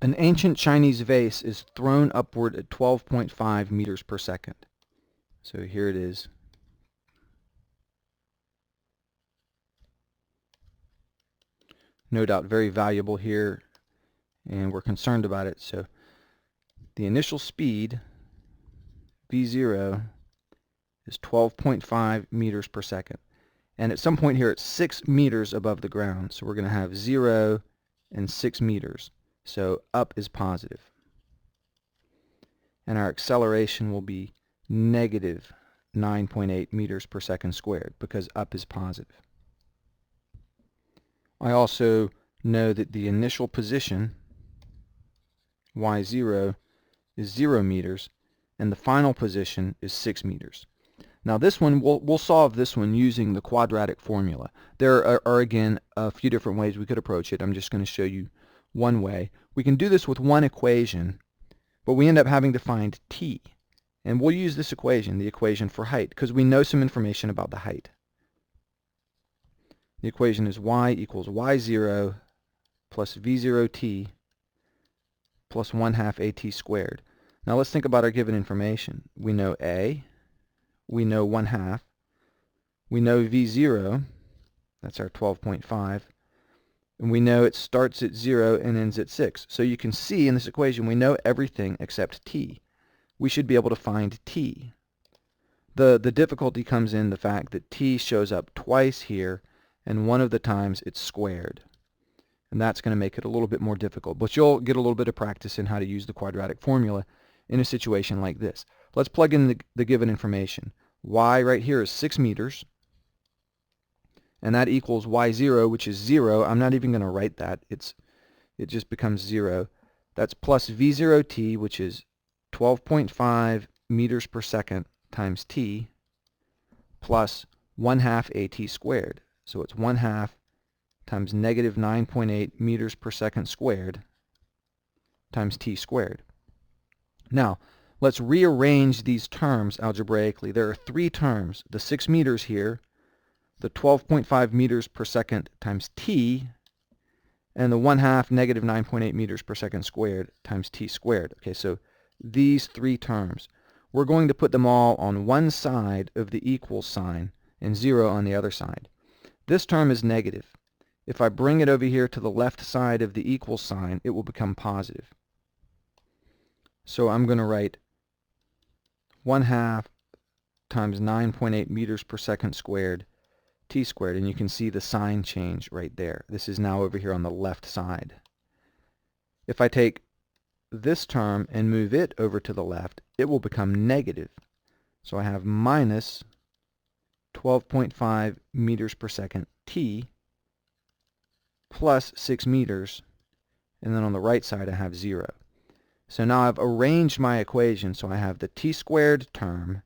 An ancient Chinese vase is thrown upward at 12.5 meters per second. So here it is. No doubt very valuable here, and we're concerned about it. So the initial speed, V0, is 12.5 meters per second. And at some point here it's 6 meters above the ground. So we're going to have 0 and 6 meters. So up is positive. And our acceleration will be negative 9.8 meters per second squared because up is positive. I also know that the initial position, y0, is 0 meters, and the final position is 6 meters. Now this one, we'll solve this one using the quadratic formula. There are again a few different ways we could approach it. I'm just going to show you one way. We can do this with one equation, but we end up having to find t. And we'll use this equation, the equation for height, because we know some information about the height. The equation is y equals y0 plus v0t plus 1/2 at squared. Now let's think about our given information. We know a, we know 1/2, we know v0, that's our 12.5, and we know it starts at 0 and ends at 6. So you can see in this equation we know everything except t. We should be able to find t. The difficulty comes in the fact that t shows up twice here, and one of the times it's squared. And that's going to make it a little bit more difficult. But you'll get a little bit of practice in how to use the quadratic formula in a situation like this. Let's plug in the given information. Y right here is 6 meters, and that equals y0, which is 0. I'm not even going to write that. It just becomes 0. That's plus v0t, which is 12.5 meters per second times t, plus 1/2 at squared. So it's 1/2 times negative 9.8 meters per second squared times t squared. Now, let's rearrange these terms algebraically. There are three terms, the 6 meters here, the 12.5 meters per second times t, and the 1/2 negative 9.8 meters per second squared times t squared. Okay, so these three terms. We're going to put them all on one side of the equal sign and 0 on the other side. This term is negative. If I bring it over here to the left side of the equal sign, it will become positive. So I'm going to write 1/2 times 9.8 meters per second squared t squared, and you can see the sign change right there. This is now over here on the left side. If I take this term and move it over to the left, it will become negative. So I have minus 12.5 meters per second t plus 6 meters, and then on the right side I have 0. So now I've arranged my equation so I have the t squared term,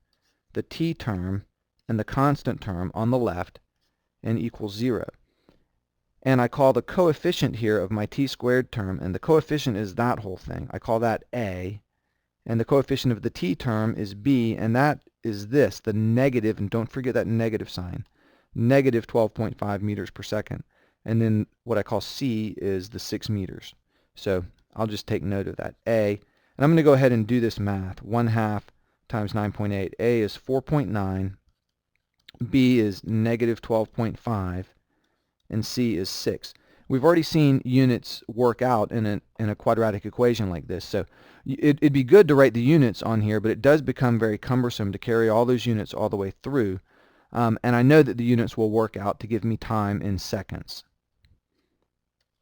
the t term, and the constant term on the left, and equals 0. And I call the coefficient here of my t squared term, and the coefficient is that whole thing. I call that a, and the coefficient of the t term is b, and that is this, the negative, and don't forget that negative sign, negative 12.5 meters per second. And then what I call c is the 6 meters. So I'll just take note of that, a, and I'm going to go ahead and do this math. 1/2 times 9.8, a is 4.9, b is negative 12.5, and c is 6. We've already seen units work out in a quadratic equation like this, so it'd be good to write the units on here, but it does become very cumbersome to carry all those units all the way through, and I know that the units will work out to give me time in seconds,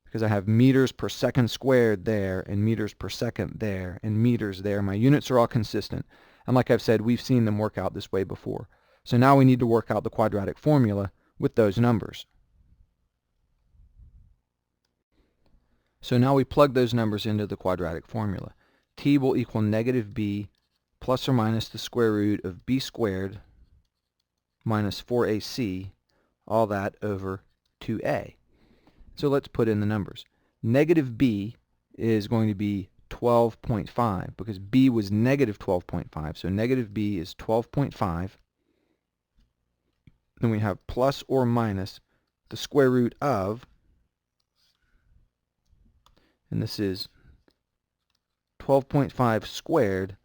because I have meters per second squared there, and meters per second there, and meters there. My units are all consistent, and like I've said, we've seen them work out this way before. So now we need to work out the quadratic formula with those numbers. So now we plug those numbers into the quadratic formula. T will equal negative b plus or minus the square root of b squared minus 4ac, all that over 2a. So let's put in the numbers. Negative b is going to be 12.5 because b was negative 12.5. So negative b is 12.5. Then we have plus or minus the square root of, and this is 12.5 squared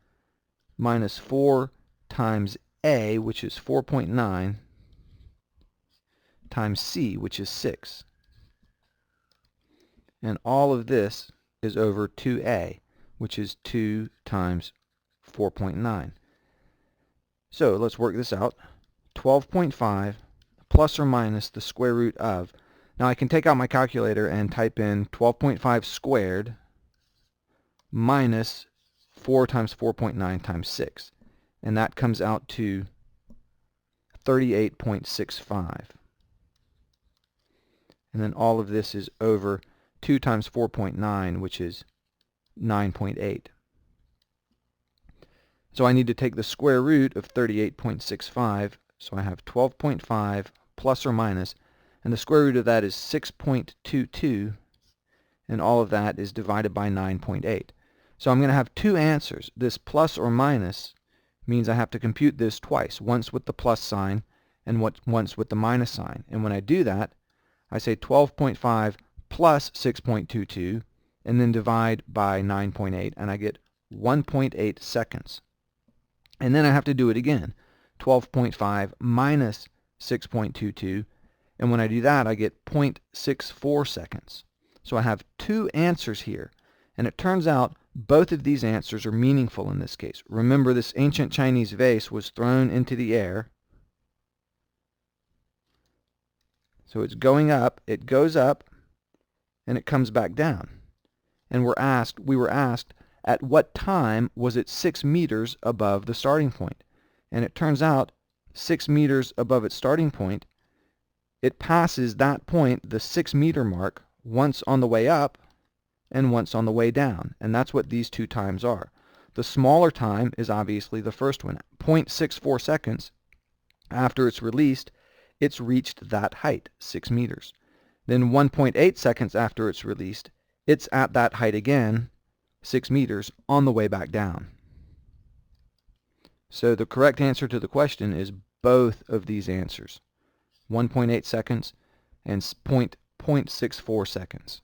minus 4 times A, which is 4.9, times C, which is 6. And all of this is over 2A, which is 2 times 4.9. So let's work this out. 12.5 plus or minus the square root of. Now I can take out my calculator and type in 12.5 squared minus 4 times 4.9 times 6. And that comes out to 38.65. And then all of this is over 2 times 4.9, which is 9.8. So I need to take the square root of 38.65, so I have 12.5 plus or minus, and the square root of that is 6.22, and all of that is divided by 9.8. So I'm going to have two answers. This plus or minus means I have to compute this twice, once with the plus sign and once with the minus sign. And when I do that, I say 12.5 plus 6.22, and then divide by 9.8, and I get 1.8 seconds. And then I have to do it again, 12.5 minus 6.22, and when I do that, I get 0.64 seconds. So I have two answers here, and it turns out both of these answers are meaningful in this case. Remember, this ancient Chinese vase was thrown into the air. So it's going up, it goes up, and it comes back down. And we were asked, at what time was it 6 meters above the starting point? And it turns out 6 meters above its starting point, it passes that point, the 6 meter mark, once on the way up and once on the way down. And that's what these two times are. The smaller time is obviously the first one. 0.64 seconds after it's released, it's reached that height, 6 meters. Then 1.8 seconds after it's released, it's at that height again, 6 meters, on the way back down. So the correct answer to the question is both of these answers, 1.8 seconds and 0.64 seconds.